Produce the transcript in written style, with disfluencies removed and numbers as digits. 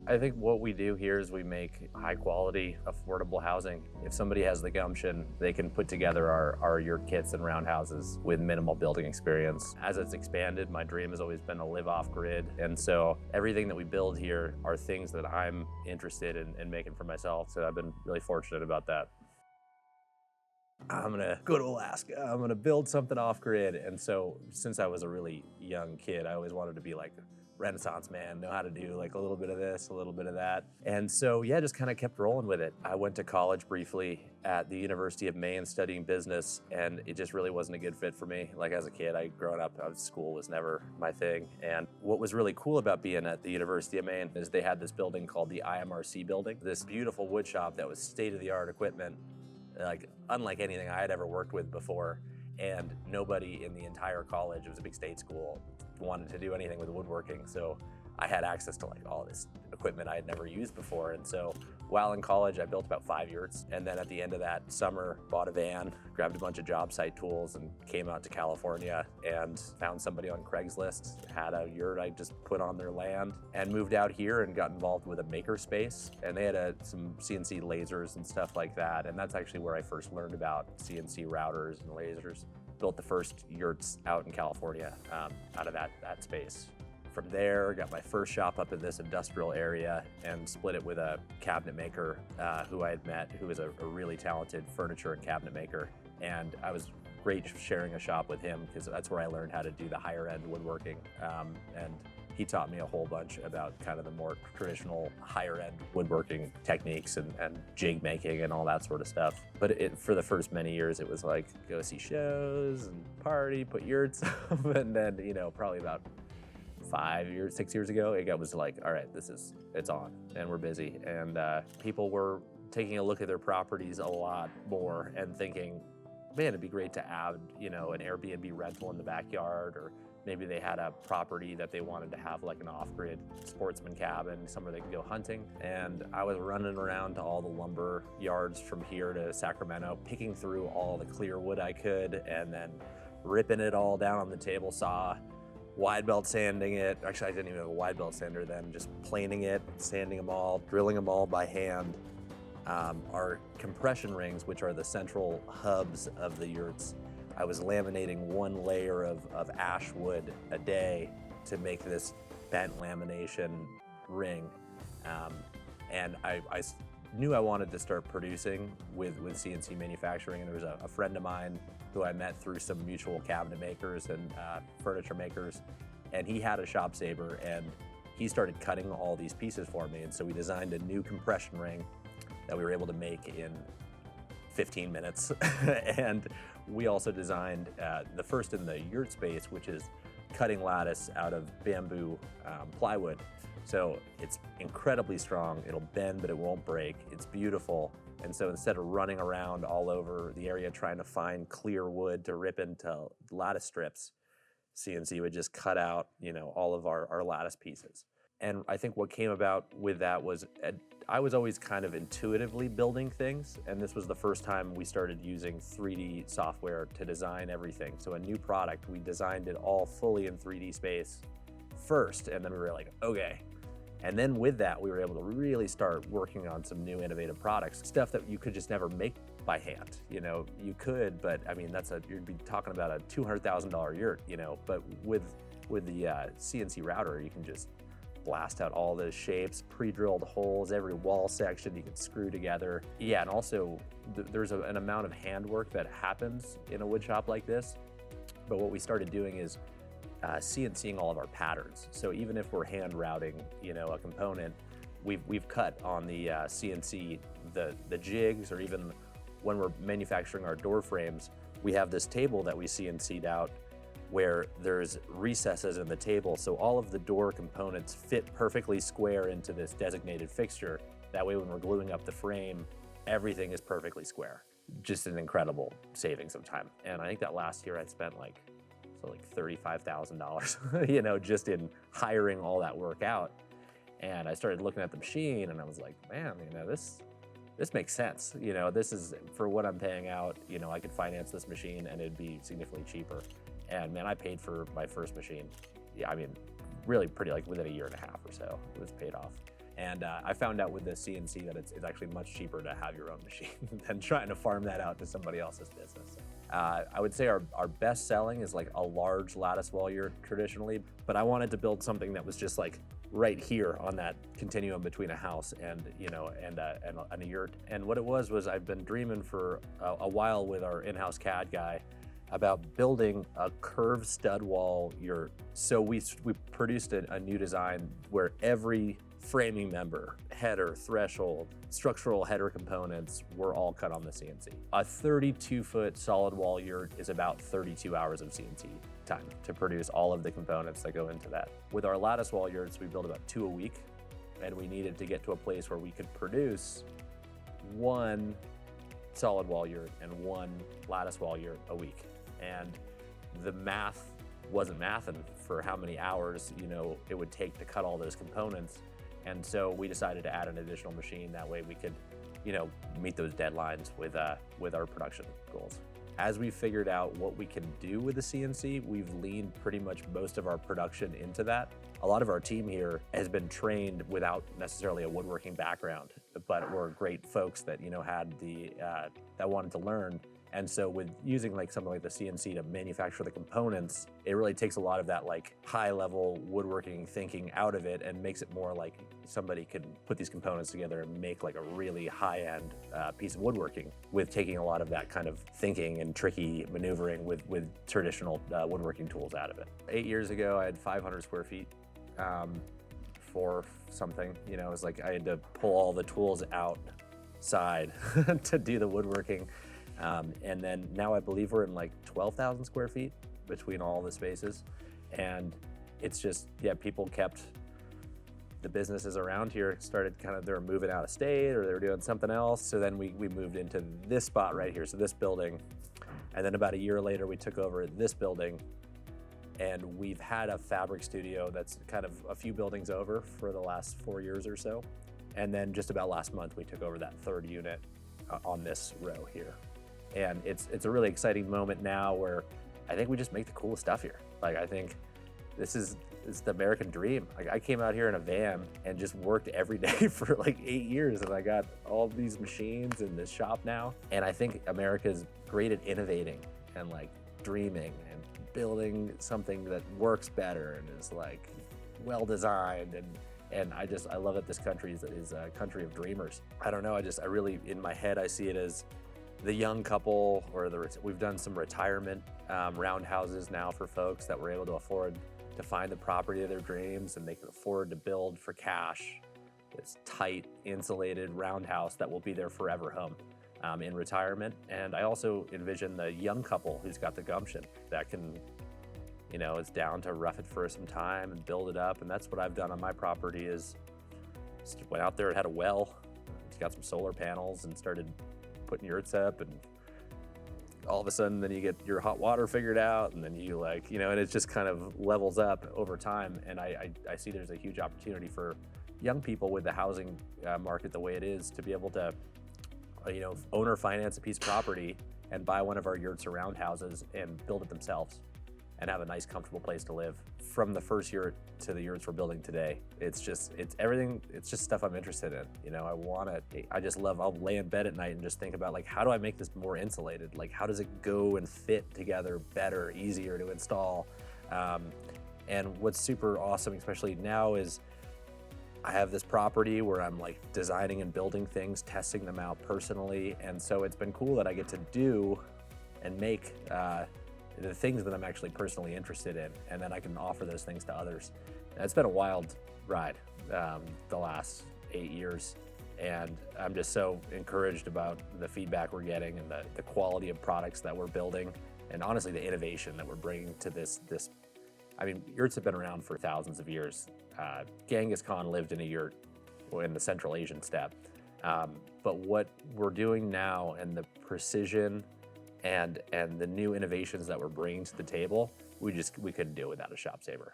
I think what we do here is we make high quality, affordable housing. If somebody has the gumption, they can put together our yurt kits and roundhouses with minimal building experience. As it's expanded, my dream has always been to live off grid. And so everything that we build here are things that I'm interested in making for myself. So I've been really fortunate about that. I'm gonna go to Alaska. I'm gonna build something off grid. And so since I was a really young kid, I always wanted to be like Renaissance man, know how to do like a little bit of this, a little bit of that. And so, yeah, just kind of kept rolling with it. I went to college briefly at the University of Maine studying business, and it just really wasn't a good fit for me. Like as a kid, growing up, school was never my thing. And what was really cool about being at the University of Maine is they had this building called the IMRC building, this beautiful wood shop that was state-of-the-art equipment, like unlike anything I had ever worked with before. And nobody in the entire college, it was a big state school, wanted to do anything with woodworking. So I had access to like all this equipment I had never used before. And so while in college, I built about 5 yurts. And then at the end of that summer, bought a van, grabbed a bunch of job site tools and came out to California and found somebody on Craigslist, had a yurt I just put on their land, and moved out here and got involved with a maker space. And they had some CNC lasers and stuff like that. And that's actually where I first learned about CNC routers and lasers. Built the first yurts out in California out of that space. From there, got my first shop up in this industrial area and split it with a cabinet maker who I had met, who was a really talented furniture and cabinet maker. And I was great sharing a shop with him because that's where I learned how to do the higher end woodworking. And he taught me a whole bunch about kind of the more traditional higher end woodworking techniques and jig making and all that sort of stuff. But for the first many years, it was like go see shows and party, put yurts up, and then, probably about 6 years ago, it was like, all right, it's on and we're busy. And people were taking a look at their properties a lot more and thinking, man, it'd be great to add, an Airbnb rental in the backyard, or maybe they had a property that they wanted to have like an off-grid sportsman cabin, somewhere they could go hunting. And I was running around to all the lumber yards from here to Sacramento, picking through all the clear wood I could, and then ripping it all down on the table saw, wide belt sanding it. Actually, I didn't even have a wide belt sander then, just planing it, sanding them all, drilling them all by hand. Our compression rings, which are the central hubs of the yurts, I was laminating one layer of ash wood a day to make this bent lamination ring. And I knew I wanted to start producing with CNC manufacturing, and there was a friend of mine who I met through some mutual cabinet makers and furniture makers, and he had a ShopSabre, and he started cutting all these pieces for me. And so we designed a new compression ring that we were able to make in 15 minutes. And we also designed the first in the yurt space, which is cutting lattice out of bamboo plywood. So it's incredibly strong. It'll bend, but it won't break. It's beautiful. And so instead of running around all over the area trying to find clear wood to rip into lattice strips, CNC would just cut out, all of our lattice pieces. And I think what came about with that was I was always kind of intuitively building things, and this was the first time we started using 3D software to design everything. So a new product, we designed it all fully in 3D space first, and then we were like, okay. And then with that, we were able to really start working on some new innovative products, stuff that you could just never make by hand. You could, but I mean, you'd be talking about a $200,000 yurt, but with the CNC router, you can just blast out all those shapes, pre-drilled holes, every wall section you can screw together. Yeah, and also there's an amount of handwork that happens in a wood shop like this. But what we started doing is CNCing all of our patterns. So even if we're hand routing, a component, we've cut on the CNC the jigs, or even when we're manufacturing our door frames, we have this table that we CNC'd out where there's recesses in the table, so all of the door components fit perfectly square into this designated fixture. That way when we're gluing up the frame, everything is perfectly square. Just an incredible savings of time. And I think that last year I spent like $35,000, just in hiring all that work out. And I started looking at the machine and I was like, man, this makes sense. This is, for what I'm paying out, I could finance this machine and it'd be significantly cheaper. And man, I paid for my first machine. Yeah, I mean, really pretty, like within a year and a half or so, it was paid off. And I found out with the CNC that it's actually much cheaper to have your own machine than trying to farm that out to somebody else's business. I would say our best selling is like a large lattice wall yurt traditionally, but I wanted to build something that was just like right here on that continuum between a house and a yurt. And what it was I've been dreaming for a while with our in-house CAD guy about building a curved stud wall yurt. So we produced a new design where every framing member, header, threshold, structural header components were all cut on the CNC. A 32-foot solid wall yurt is about 32 hours of CNC time to produce all of the components that go into that. With our lattice wall yurts, we build about 2 a week, and we needed to get to a place where we could produce 1 solid wall yurt and 1 lattice wall yurt a week. And the math wasn't mathing for how many hours, it would take to cut all those components. And so we decided to add an additional machine. That way we could, meet those deadlines with our production goals. As we figured out what we can do with the CNC, we've leaned pretty much most of our production into that. A lot of our team here has been trained without necessarily a woodworking background, but were great folks that, had that wanted to learn. And so with using like something like the CNC to manufacture the components, it really takes a lot of that like high level woodworking thinking out of it and makes it more like somebody could put these components together and make like a really high end piece of woodworking, with taking a lot of that kind of thinking and tricky maneuvering with traditional woodworking tools out of it. 8 years ago, I had 500 square feet for something, it was like I had to pull all the tools outside to do the woodworking. And then now I believe we're in like 12,000 square feet between all the spaces. And it's just, people kept, the businesses around here started they were moving out of state or they were doing something else. So then we moved into this spot right here, so this building. And then about a year later, we took over this building. And we've had a fabric studio that's kind of a few buildings over for the last 4 years or so. And then just about last month, we took over that 3rd unit on this row here. And it's a really exciting moment now where I think we just make the coolest stuff here. Like, I think it's the American dream. Like, I came out here in a van and just worked every day for like 8 years, and I got all these machines in this shop now. And I think America's great at innovating and like dreaming and building something that works better and is like well designed. And I love that this country is a country of dreamers. I don't know, I really, in my head, I see it as the young couple, or we've done some retirement roundhouses now for folks that were able to afford to find the property of their dreams, and they can afford to build for cash this tight, insulated roundhouse that will be their forever home in retirement. And I also envision the young couple who's got the gumption that can, is down to rough it for some time and build it up. And that's what I've done on my property, is just went out there and had a well, got some solar panels and started putting yurts up, and all of a sudden then you get your hot water figured out, and then you and it just kind of levels up over time. And I see there's a huge opportunity for young people with the housing market the way it is to be able to owner finance a piece of property and buy one of our yurts or roundhouses and build it themselves and have a nice, comfortable place to live. From the first yurt to the yurts we're building today, it's just stuff I'm interested in. I'll lay in bed at night and just think about, like, how do I make this more insulated? Like, how does it go and fit together better, easier to install? And what's super awesome, especially now, is I have this property where I'm like designing and building things, testing them out personally. And so it's been cool that I get to do and make the things that I'm actually personally interested in, and then I can offer those things to others. And it's been a wild ride the last 8 years, and I'm just so encouraged about the feedback we're getting and the quality of products that we're building, and honestly the innovation that we're bringing to this. I mean, yurts have been around for thousands of years. Genghis Khan lived in a yurt in the Central Asian steppe. But what we're doing now, and the precision and the new innovations that we're bringing to the table, we couldn't do without a ShopSabre.